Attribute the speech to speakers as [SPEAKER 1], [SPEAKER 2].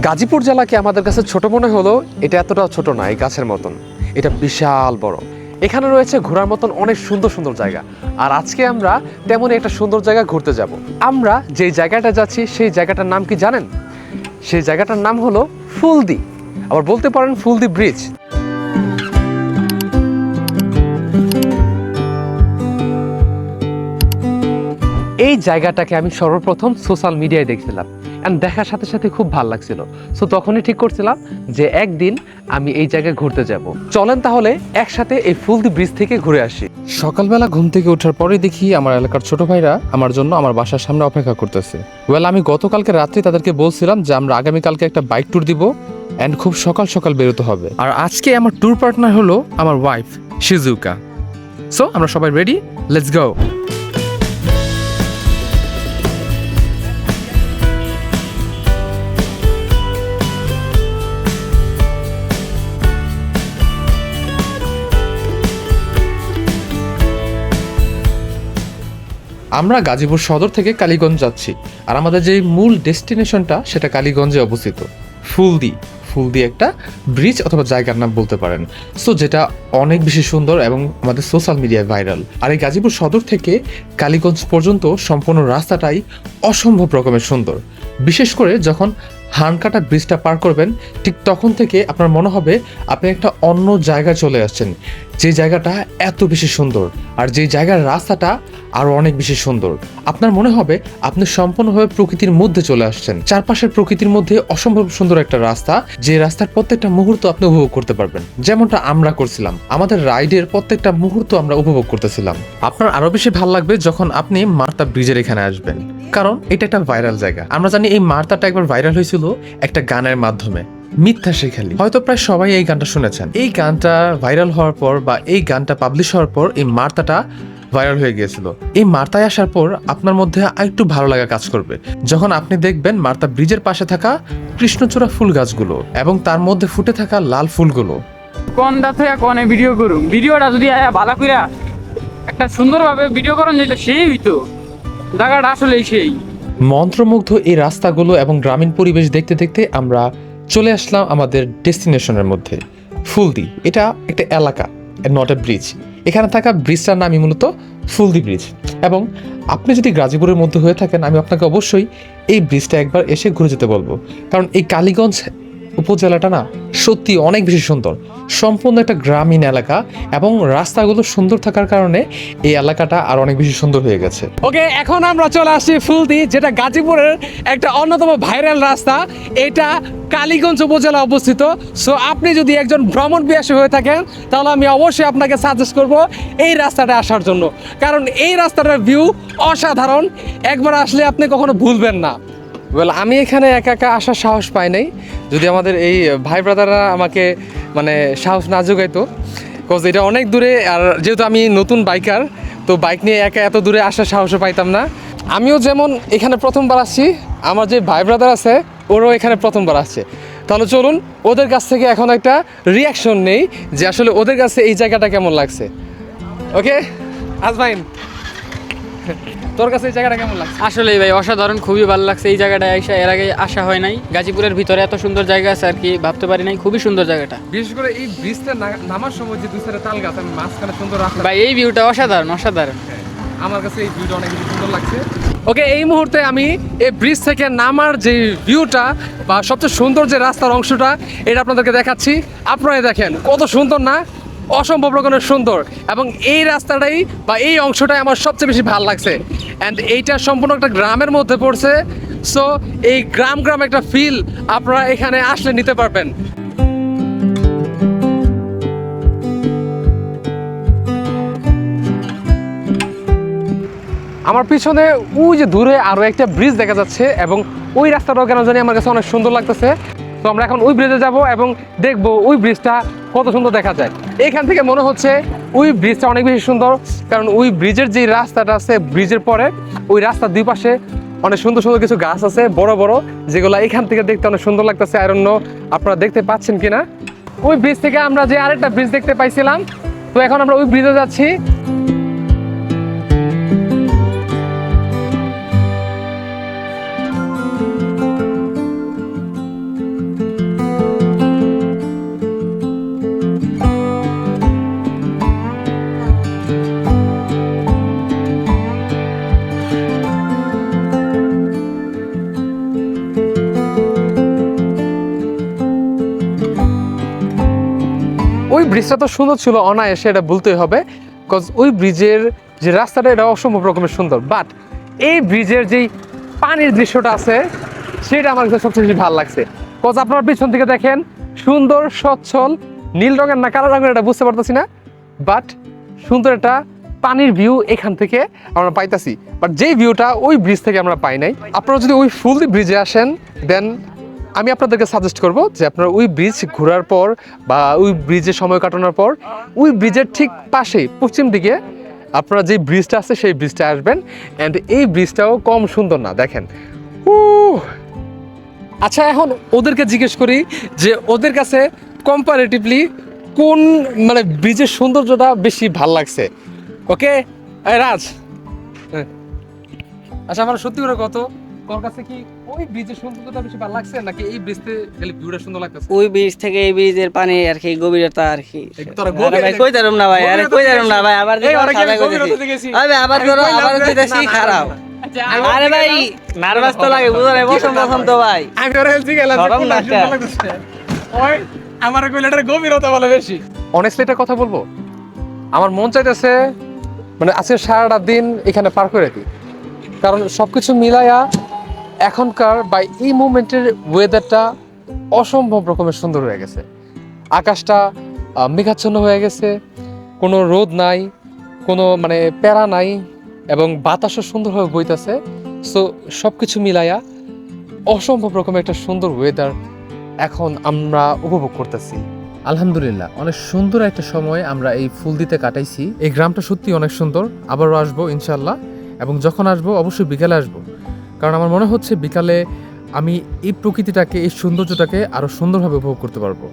[SPEAKER 1] গাজীপুর জেলাকে আমাদের কাছে ছোট মনে হলো, এটা এতটাও ছোট না, এই গাছের মতন। এটা বিশাল বড়। এখানে রয়েছে ঘোরার মতন অনেক সুন্দর সুন্দর জায়গা। আর আজকে আমরা তেমনই একটা সুন্দর জায়গা ঘুরতে যাব। আমরা যেই জায়গাটা যাচ্ছি সেই জায়গাটার নাম কি জানেন? সেই জায়গাটার নাম হলো ফুলদি, আবার বলতে পারেন ফুলদি ব্রিজ। এই জায়গাটাকে আমি সর্বপ্রথম সোশ্যাল মিডিয়ায় দেখছিলাম, অ্যান্ড দেখার সাথে সাথে খুব ভালো লাগছিল। সো তখনই ঠিক করছিলাম যে একদিন আমি এই জায়গায় ঘুরতে যাব। চলেন তাহলে একসাথে এই ফুলদি ব্রিজ থেকে ঘুরে আসি। সকালবেলা ঘুম থেকে ওঠার পরে দেখি আমার এলাকার ছোট ভাইরা আমার জন্য আমার বাসার সামনে অপেক্ষা করতেছে। আমি গতকালকে রাত্রে তাদেরকে বলছিলাম যে আমরা আগামীকালকে একটা বাইক ট্যুর দিব, অ্যান্ড খুব সকাল সকাল বেরোতে হবে। আর আজকে আমার ট্যুর পার্টনার হলো আমার ওয়াইফ শিজুকা। সো আমরা সবাই রেডি, লেটস গো। আমরা গাজীপুর সদর থেকে কালীগঞ্জ যাচ্ছি, আর আমাদের যে মূল ডেস্টিনেশনটা সেটা কালীগঞ্জে অবস্থিত। ফুলদি একটা ব্রিজ অথবা জায়গার নাম বলতে পারেন। সো যেটা অনেক বেশি সুন্দর এবং আমাদের সোশ্যাল মিডিয়ায় ভাইরাল। আর এই গাজীপুর সদর থেকে কালীগঞ্জ পর্যন্ত সম্পূর্ণ রাস্তাটাই অসম্ভব রকমের সুন্দর। বিশেষ করে যখন হানকাটা ব্রিজটা পার করবেন, ঠিক তখন থেকে আপনার মনে হবে আপনি একটা অন্য জায়গায় চলে আসছেন। যে জায়গাটা এত বেশি সুন্দর, আর যে জায়গার রাস্তাটা আরও অনেক বেশি সুন্দর। আপনার মনে হবে আপনি সম্পূর্ণভাবে প্রকৃতির মধ্যে চলে আসছেন। চারপাশের প্রকৃতির মধ্যে অসম্ভব সুন্দর একটা রাস্তা, যে রাস্তার প্রত্যেকটা মুহূর্ত আপনি উপভোগ করতে পারবেন, যেমনটা আমরা করছিলাম। আমাদের রাইডের প্রত্যেকটা মুহূর্ত আমরা উপভোগ করতেছিলাম। আপনার আরো বেশি ভালো লাগবে যখন আপনি মার্তা ব্রিজের এখানে আসবেন, কারণ এটা একটা ভাইরাল জায়গা। আমরা জানি এই মার্তাটা একবার ভাইরাল হয়েছিল একটা গানের মাধ্যমে, মিথ্যা শেখালি। হয়তো প্রায় সবাই এই গানটা শুনেছেন। এই গানটা ভাইরাল হওয়ার পর বা এই গানটা পাবলিশ হওয়ার পর এই মার্তাটা ভাইরাল হয়ে গিয়েছিল। এই মার্তায় আসার পর আপনার মধ্যে আরেকটু ভালো লাগা কাজ করবে যখন আপনি দেখবেন মার্তা ব্রিজের পাশে থাকা কৃষ্ণচূড়া ফুল গাছগুলো এবং তার মধ্যে ফুটে থাকা লাল ফুলগুলো।
[SPEAKER 2] কোনটা থেকে কোনে ভিডিও করুম, ভিডিওটা যদি ভালো করে একটা সুন্দরভাবে ভিডিও করেন যেটা সেই হইতো, জায়গাটা আসলে সেই
[SPEAKER 1] মন্ত্রমুগ্ধ এই রাস্তাগুলো এবং গ্রামীণ পরিবেশ দেখতে দেখতে আমরা চলে আসলাম আমাদের ডেস্টিনেশনের মধ্যে, ফুলদি। এটা একটা এলাকা, নট এ ব্রিজ। এখানে থাকা ব্রিজটার নামই মূলত ফুলদি ব্রিজ। এবং আপনি যদি গাজীপুরের মধ্যে হয়ে থাকেন, আমি আপনাকে অবশ্যই এই ব্রিজটা একবার এসে ঘুরে যেতে বলবো, কারণ এই কালীগঞ্জ উপজেলাটা না সত্যি অনেক বেশি সুন্দর। সম্পূর্ণ একটা গ্রামীণ এলাকা এবং রাস্তাগুলো সুন্দর থাকার কারণে এই এলাকাটা আর অনেক বেশি সুন্দর হয়ে গেছে। ওকে, এখন আমরা চলে আসছি ফুলদি, যেটা গাজীপুরের একটা অন্যতম ভাইরাল রাস্তা। এটা কালীগঞ্জ উপজেলা অবস্থিত। সো আপনি যদি একজন ভ্রমণ পিয়াসী হয়ে থাকেন, তাহলে আমি অবশ্যই আপনাকে সাজেস্ট করব এই রাস্তাটা আসার জন্য, কারণ এই রাস্তাটার ভিউ অসাধারণ। একবার আসলে আপনি কখনো ভুলবেন না। আমি এখানে একা একা আসার সাহস পাই নাই, যদি আমাদের এই ভাই ব্রাদাররা আমাকে সাহস না যোগাইতো, বিকজ এটা অনেক দূরে। আর যেহেতু আমি নতুন বাইকার, তো বাইক নিয়ে একা এত দূরে আসার সাহসও পাইতাম না। আমিও যেমন এখানে প্রথমবার আসছি, আমার যে ভাই ব্রাদার আছে ওরও এখানে প্রথমবার আসছে। তাহলে চলুন ওদের কাছ থেকে এখন একটা রিয়াকশন নেই যে আসলে ওদের কাছে এই জায়গাটা কেমন লাগছে। ওকে আজমাইন, তোর কাছে এই জায়গাটা কেমন লাগছে?
[SPEAKER 2] আসলে ভাই অসাধারণ, খুবই ভালো লাগছে এই জায়গাটা এসে। এর আগে আসা হয় নাই, গাজীপুরের ভিতরে এত সুন্দর জায়গা আছে আর কি ভাবতে পারি নাই। খুবই সুন্দর জায়গাটা,
[SPEAKER 1] বিশেষ করে এই ব্রিজটা নামার সময় যে দুই সাইডে তাল গাছ, আমি মাঝখানে সুন্দর রাখলাম
[SPEAKER 2] ভাই এই ভিউটা অসাধারণ অসাধারণ।
[SPEAKER 1] আমার কাছে এই ভিউটা অনেক বেশি সুন্দর লাগছে। ওকে, এই মুহূর্তে আমি এই ব্রিজ থেকে নামার যে ভিউটা বা সবচেয়ে সুন্দর যে রাস্তার অংশটা, এটা আপনাদেরকে দেখাচ্ছি। আপনারা দেখেন কত সুন্দর না, অসম্ভব রকমের সুন্দর। এবং এই রাস্তাটাই বা এই অংশটাই আমার সবচেয়ে বেশি ভালো লাগছে। অ্যান্ড এইটা সম্পূর্ণ একটা গ্রামের মধ্যে পড়ছে। সো এই গ্রাম একটা ফিল আপনারা এখানে আসলে নিতে পারবেন। আমার পিছনে ওই যে দূরে আরও একটা ব্রিজ দেখা যাচ্ছে, এবং ওই রাস্তাটাও কেন জানি আমার কাছে অনেক সুন্দর লাগতেছে। তো আমরা এখন ওই ব্রিজে যাব এবং দেখব ওই ব্রিজটা কত সুন্দর দেখা যায়। এখান থেকে মনে হচ্ছে ওই ব্রিজটা অনেক বেশি সুন্দর, কারণ ওই ব্রিজের যে রাস্তাটা আছে, ব্রিজের পরে ওই রাস্তার দুই পাশে অনেক সুন্দর সুন্দর কিছু গাছ আছে বড় বড়, যেগুলো এখান থেকে দেখতে অনেক সুন্দর লাগতেছে। আর অন্য আপনারা দেখতে পাচ্ছেন কিনা, ওই ব্রিজ থেকে আমরা যে আরেকটা ব্রিজ দেখতে পাইছিলাম, তো এখন আমরা ওই ব্রিজে যাচ্ছি। ওই ব্রিজটা তো সুন্দর ছিল অনায়াসে, এটা বলতেই হবে, বিকজ ওই ব্রিজের যে রাস্তাটা এটা অসম্ভব রকমের সুন্দর। বাট এই ব্রিজের যেই পানির দৃশ্যটা আছে সেটা আমার কাছে সবচেয়ে বেশি ভালো লাগছে। বিকজ আপনার পিছন থেকে দেখেন সুন্দর স্বচ্ছল নীল রঙের না কালো রঙের এটা বুঝতে পারতেছি না, বাট সুন্দর একটা পানির ভিউ এখান থেকে আমরা পাইতাছি। বাট যেই ভিউটা ওই ব্রিজ থেকে আমরা পাই নাই। আপনারা যদি ওই ফুলদি ব্রিজে আসেন দেন আমি আপনাদেরকে সাজেস্ট করব যে আপনারা ওই ব্রিজ ঘোরার পর বা ওই ব্রিজে সময় কাটানোর পর ওই ব্রিজের ঠিক পাশেই পশ্চিম দিকে আপনারা যে ব্রিজটা আছে সেই ব্রিজটা আসবেন। অ্যান্ড এই ব্রিজটাও কম সুন্দর না, দেখেন। আচ্ছা, এখন ওদেরকে জিজ্ঞেস করি যে ওদের কাছে কম্পারেটিভলি কোন মানে ব্রিজের সৌন্দর্যটা বেশি ভাল লাগছে। ওকে রাজ, আচ্ছা আমার সত্যি করে কত, তোর কাছে কি ওই ব্রিজের সৌন্দর্যটা বেশি ভালো লাগছে নাকি এই ব্রিজতে খালি ভিউটা সুন্দর লাগতেছে?
[SPEAKER 3] ওই ব্রিজ থেকে এই ব্রিজের পানি আর কি গভীরতা আর কি।
[SPEAKER 1] তোরা
[SPEAKER 3] আরে ভাই কই দাঁড়াম না ভাই, আরে কই দাঁড়াম না ভাই, আবার
[SPEAKER 1] এই ওরা কি
[SPEAKER 3] সাদা করে
[SPEAKER 1] গভীরতাতে
[SPEAKER 3] দিছি।
[SPEAKER 1] গেছি?
[SPEAKER 3] আরে আবার ধরো, আবার দিতেছি খারাপ। আরে ভাই নার্ভাস তো লাগে, বুঝো না, প্রথম তো ভাই।
[SPEAKER 1] আমি ওরা হেলছি গেলাম
[SPEAKER 3] সরম না একটা।
[SPEAKER 1] ওই আমার কইলাটার গভীরতা বলে বেশি। অনেস্টলি একটা কথা বলবো, আমার মন চাইতেছে মানে আজকে সারাটা দিন এখানে পার করে দিই, কারণ সবকিছু মিলায়া এখনকার বা এই মুভমেন্টের ওয়েদারটা অসম্ভব রকমের সুন্দর হয়ে গেছে। আকাশটা মেঘাচ্ছন্ন হয়ে গেছে, কোনো রোদ নাই, কোনো মানে প্যারা নাই, এবং বাতাসও সুন্দরভাবে বইতেছে। সো সব কিছু মিলায়া অসম্ভব রকমের একটা সুন্দর ওয়েদার এখন আমরা উপভোগ করতেছি। আলহামদুলিল্লাহ, অনেক সুন্দর একটা সময় আমরা এই ফুলদিতে কাটাইছি। এই গ্রামটা সত্যি অনেক সুন্দর, আবারও আসবো ইনশাল্লাহ, এবং যখন আসবো অবশ্যই বিকালে আসবো, কারণ আমার মনে হচ্ছে বিকালে আমি এই প্রকৃতিটাকে, এই সৌন্দর্যটাকে আরও সুন্দরভাবে উপভোগ করতে পারবো।